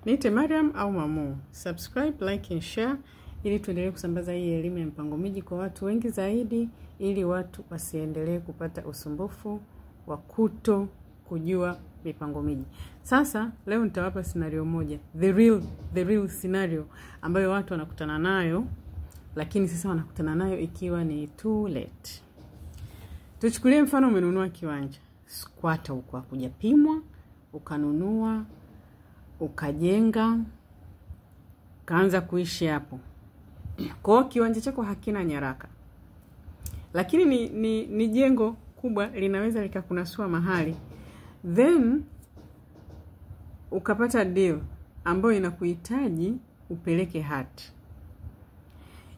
Niite Mariam au Mamu. Subscribe, like and share ili tuendelee kusambaza hii elimu ya mpango miji kwa watu wengi zaidi, ili watu wasiendelee kupata usumbufu wa kuto kujua mipango miji. Sasa leo nitawapa scenario moja, the real scenario ambayo watu wanakutana nayo, lakini sasa wanakutana nayo ikiwa ni too late. Tuchukulie mfano umenunua kiwanja, squatter huko hakujapimwa, ukanunua, ukajenga, kaanza kuishi hapo. Kwa kiwanja chako hakina nyaraka, lakini ni jengo kubwa, linaweza likakunasua mahali. Then ukapata deal ambayo inakuhitaji upeleke hati.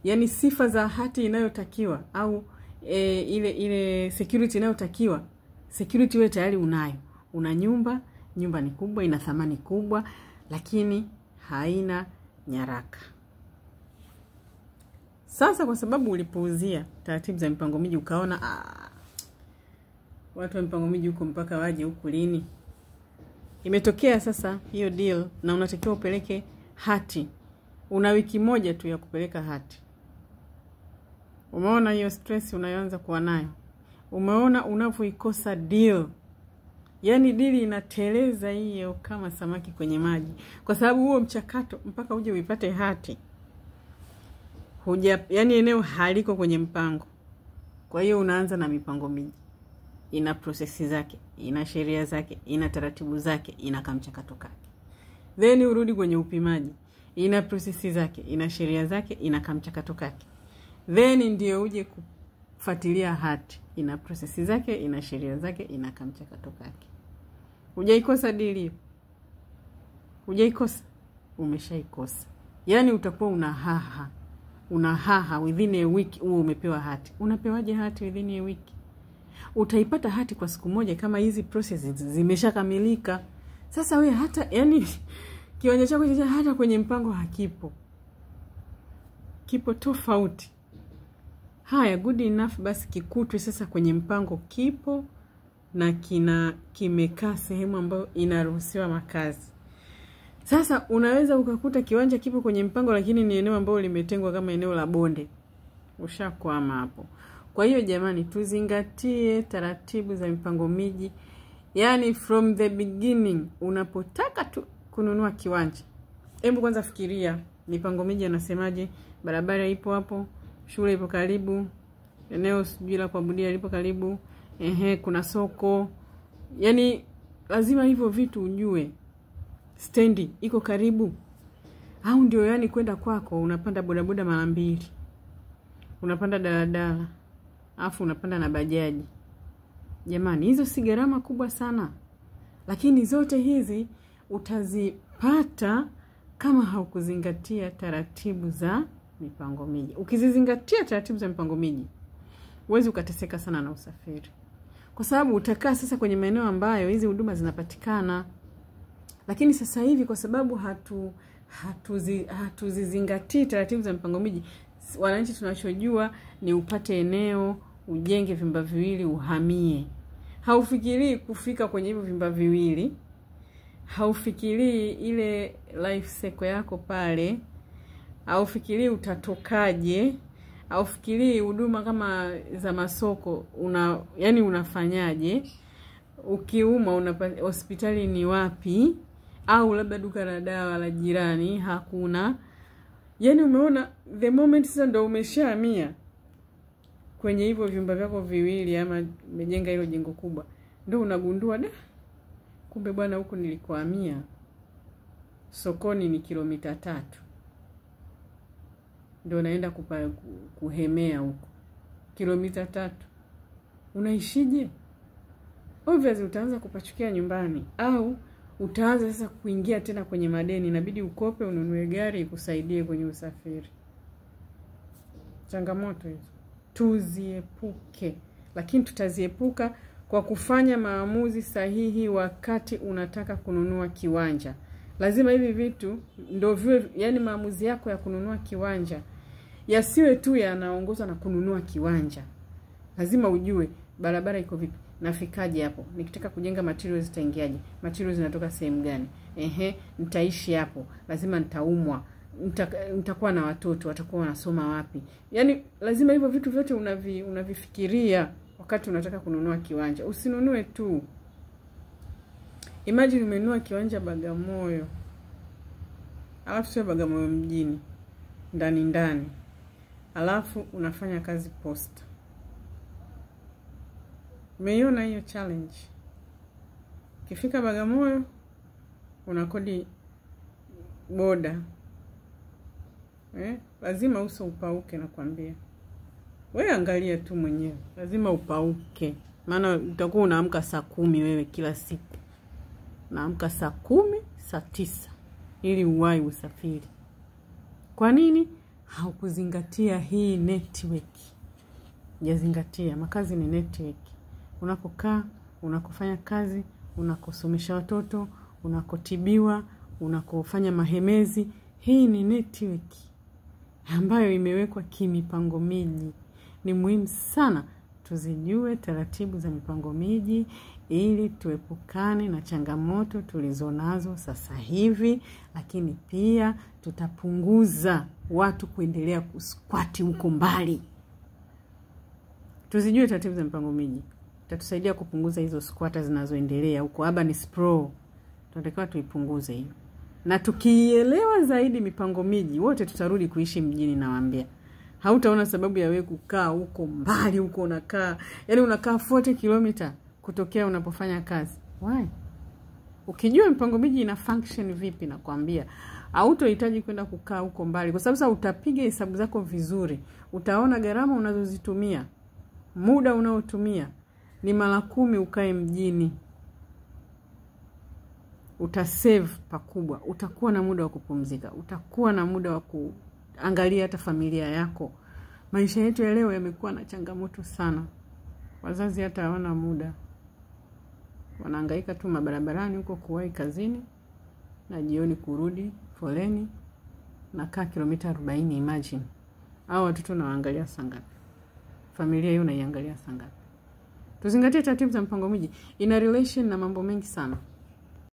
Yani sifa za hati inayotakiwa au ile security inayotakiwa, security wewe tayari unayo. Una nyumba ni kubwa, ina thamani kubwa, lakini haina nyaraka. Sasa kwa sababu ulipuuzia taratibu za mipango miji, ukaona watu wa mipango miji huko mpaka waje huku lini? Imetokea sasa hiyo deal na unatakiwa upeleke hati. Una wiki moja tu ya kupeleka hati. Umeona hiyo stress unayoanza kuwa nayo? Umeona unavyoikosa deal? Yani deal inateleza hiyo kama samaki kwenye maji, kwa sababu huo mchakato mpaka uje uipate hati, yani eneo haliko kwenye mpango. Kwa hiyo unaanza na mipango miji. Ina processes zake, ina sheria zake, ina taratibu zake, ina kamchakato kake. Then urudi kwenye upimaji. Ina processes zake, ina sheria zake, ina kamchakato kake. Then ndio uje kufuatilia hati. Ina processes zake, ina sheria zake, ina kamchakato kake. Hujaikosa deal. Hujaikosa, umeshaikosa. Yani utakuwa unahaha within a week huo umepewa hati. Unapewaje hati within a week? Utaipata hati kwa siku moja kama hizi processes zimeshakamilika. Sasa wewe hata yani kiwanja chako hata kwenye mpango hakipo. Kipo tofauti. Haya, good enough basi kikutwe sasa kwenye mpango kipo na kimekaa sehemu ambayo inaruhusiwa makazi. Sasa unaweza ukakuta kiwanja kipo kwenye mpango lakini ni eneo ambalo limetengwa kama eneo la bonde. Ushakwama hapo. Kwa hiyo jamani, tuzingatie taratibu za mipango miji. Yani from the beginning unapotaka kununua kiwanja, hebu kwanza fikiria mipango miji anasemaje, barabara ipo hapo, shule ipo karibu, eneo sijui la kuabudia lipo karibu, kuna soko. Yani lazima hivyo vitu ujue. Stendi iko karibu. Au ndio yani kwenda kwako unapanda bodaboda mara mbili, unapanda daladala, afu unapanda na bajaji. Jamani, hizo si gharama kubwa sana. Lakini zote hizi utazipata kama haukuzingatia taratibu za mipango miji. Ukizizingatia taratibu za mipango miji, huwezi ukateseka sana na usafiri. Kwa sababu utakaa sasa kwenye maeneo ambayo hizi huduma zinapatikana. Lakini sasa hivi kwa sababu hatuzizingatii taratibu za mipango miji, wananchi tunachojua ni upate eneo, ujenge vyumba viwili, uhamie. Haufikirii kufika kwenye hivyo vyumba viwili. Haufikirii ile life cycle yako pale. Haufikirii utatokaje. Haufikirii huduma kama za masoko yani unafanyaje. Ukiuma hospitali ni wapi, au labda duka la dawa la jirani hakuna. Yani umeona the moment sasa ndo umeshahamia kwenye hivyo vyumba vyako viwili ama umejenga hilo jengo kubwa, ndio unagundua kumbe bwana huko nilikohamia sokoni ni kilomita 3. Ndio naenda kuhemea huko. Kilomita 3. Unaishije? Obviously utaanza kupachukia nyumbani, au utaanza sasa kuingia tena kwenye madeni, inabidi ukope ununue gari ikusaidie kwenye usafiri. Changamoto hizo tuziepuke, lakini tutaziepuka kwa kufanya maamuzi sahihi wakati unataka kununua kiwanja. Lazima hivi vitu ndio viwe, yani maamuzi yako ya kununua kiwanja yasiwe tu yanaongozwa na kununua kiwanja. Lazima ujue barabara iko vipi, nafikaje hapo? Nikitaka kujenga materials zitaingiaje? Materials zinatoka sehemu gani? Nitaishi hapo, lazima nitaumwa, nitakuwa na watoto, watakuwa wanasoma wapi? Yaani lazima hivyo vitu vyote unavifikiria wakati unataka kununua kiwanja. Usinunue tu. Imagine umenunua kiwanja Bagamoyo. Alafu sio Bagamoyo mjini, ndani. Alafu unafanya kazi posta. Umeiona hiyo challenge? Ukifika Bagamoyo unakodi boda. Lazima uso upauke, nakwambia. Wewe angalia tu mwenyewe, lazima upauke. Maana utakuwa unaamka saa 10 wewe kila siku. Unaamka saa 10, saa 9 ili uwahi usafiri. Kwa nini? Haukuzingatia hii network. Hujazingatia, makazi ni network. Unakokaa, unakofanya kazi, unakosomesha watoto, unakotibiwa, unakofanya mahemezi, hii ni network ambayo imewekwa kimipango miji. Ni muhimu sana tuzijue taratibu za mipango miji ili tuepukane na changamoto tulizonazo sasa hivi, lakini pia tutapunguza watu kuendelea kusquat huko mbali. Tuzijue taratibu za mipango miji. Itatusaidia kupunguza hizo squatters zinazoendelea huko. Urban sprawl tunatakiwa tuipunguze hiyo. Na tukielewa zaidi mipango miji, wote tutarudi kuishi mjini, nawaambia. Hautaona sababu ya wewe kukaa huko mbali, huko unakaa. Yaani unakaa 40 km kutokea unapofanya kazi. Why? Ukijua mipango miji ina function vipi, nakwambia, hautohitaji kwenda kukaa huko mbali, kwa sababu sasa utapiga hesabu zako vizuri. Utaona gharama unazozitumia, muda unaotumia ni mara 10 ukae mjini. Utasave pakubwa, utakuwa na muda wa kupumzika, utakuwa na muda wa kuangalia hata familia yako. Maisha yetu ya leo yamekuwa na changamoto sana. Wazazi hata hawana muda. Wanahangaika tu mabarabarani huko kuwahi kazini na jioni kurudi, foleni na kaa kilomita 40, imagine. Hao watoto nawaangalia saa ngapi? Familia hiyo unaiangalia saa ngapi? Tuzingatie taratibu za mpango miji. Ina relation na mambo mengi sana.